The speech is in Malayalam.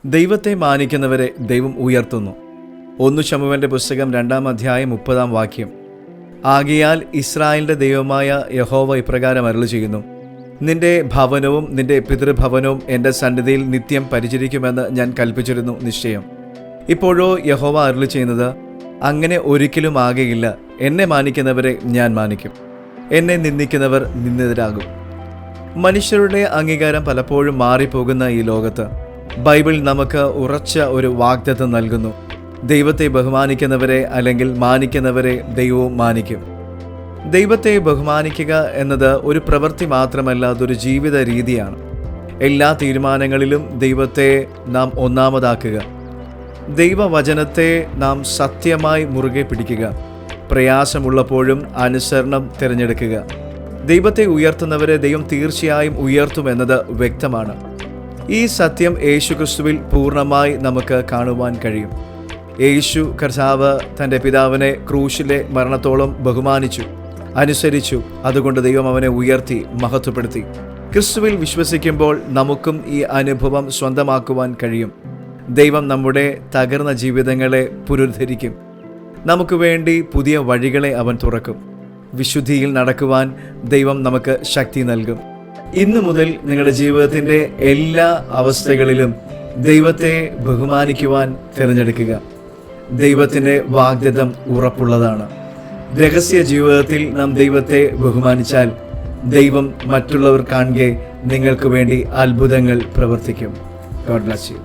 ദൈവത്തെ മാനിക്കുന്നവരെ ദൈവം ഉയർത്തുന്നു. 1 ശമൂവേലിന്റെ പുസ്തകം 2-ാം അധ്യായം 30-ാം വാക്യം. ആകയാൽ ഇസ്രായേലിന്റെ ദൈവമായ യഹോവ ഇപ്രകാരം അരുളിച്ചെയ്യുന്നു, നിന്റെ ഭവനവും നിന്റെ പിതൃഭവനവും എൻ്റെ സന്നിധിയിൽ നിത്യം പരിചരിക്കുമെന്ന് ഞാൻ കൽപ്പിച്ചിരുന്നു നിശ്ചയം. ഇപ്പോഴോ യഹോവ അരുളിച്ചെയ്യുന്നത്, അങ്ങനെ ഒരിക്കലും ആകെയില്ല. എന്നെ മാനിക്കുന്നവരെ ഞാൻ മാനിക്കും, എന്നെ നിന്ദിക്കുന്നവർ നിന്ദിതരാകും. മനുഷ്യരുടെ അംഗീകാരം പലപ്പോഴും മാറിപ്പോകുന്ന ഈ ലോകത്ത് ബൈബിൾ നമുക്ക് ഉറച്ച ഒരു വാഗ്ദത്തം നൽകുന്നു. ദൈവത്തെ ബഹുമാനിക്കുന്നവരെ അല്ലെങ്കിൽ മാനിക്കുന്നവരെ ദൈവവും മാനിക്കും. ദൈവത്തെ ബഹുമാനിക്കുക എന്നത് ഒരു പ്രവൃത്തി മാത്രമല്ല, അതൊരു ജീവിത രീതിയാണ്. എല്ലാ തീരുമാനങ്ങളിലും ദൈവത്തെ നാം ഒന്നാമതാക്കുക, ദൈവവചനത്തെ നാം സത്യമായി മുറുകെ പിടിക്കുക, പ്രയാസമുള്ളപ്പോഴും അനുസരണം തിരഞ്ഞെടുക്കുക. ദൈവത്തെ ഉയർത്തുന്നവരെ ദൈവം തീർച്ചയായും ഉയർത്തുമെന്നത് വ്യക്തമാണ്. ഈ സത്യം യേശുക്രിസ്തുവിൽ പൂർണ്ണമായി നമുക്ക് കാണുവാൻ കഴിയും. യേശു കർത്താവ് തൻ്റെ പിതാവിനെ ക്രൂശിലെ മരണത്തോളം ബഹുമാനിച്ചു, അനുസരിച്ചു. അതുകൊണ്ട് ദൈവം അവനെ ഉയർത്തി മഹത്വപ്പെടുത്തി. ക്രിസ്തുവിൽ വിശ്വസിക്കുമ്പോൾ നമുക്കും ഈ അനുഭവം സ്വന്തമാക്കുവാൻ കഴിയും. ദൈവം നമ്മുടെ തകർന്ന ജീവിതങ്ങളെ പുനരുദ്ധരിക്കും. നമുക്ക് വേണ്ടി പുതിയ വഴികളെ അവൻ തുറക്കും. വിശുദ്ധിയിൽ നടക്കുവാൻ ദൈവം നമുക്ക് ശക്തി നൽകും. ഇന്നു മുതൽ നിങ്ങളുടെ ജീവിതത്തിൻ്റെ എല്ലാ അവസ്ഥകളിലും ദൈവത്തെ ബഹുമാനിക്കുവാൻ തിരഞ്ഞെടുക്കുക. ദൈവത്തിൻ്റെ വാഗ്ദത്തം ഉറപ്പുള്ളതാണ്. രഹസ്യ ജീവിതത്തിൽ നാം ദൈവത്തെ ബഹുമാനിച്ചാൽ ദൈവം മറ്റുള്ളവർ കാണുകെ നിങ്ങൾക്ക് വേണ്ടി അത്ഭുതങ്ങൾ പ്രവർത്തിക്കും. God bless you.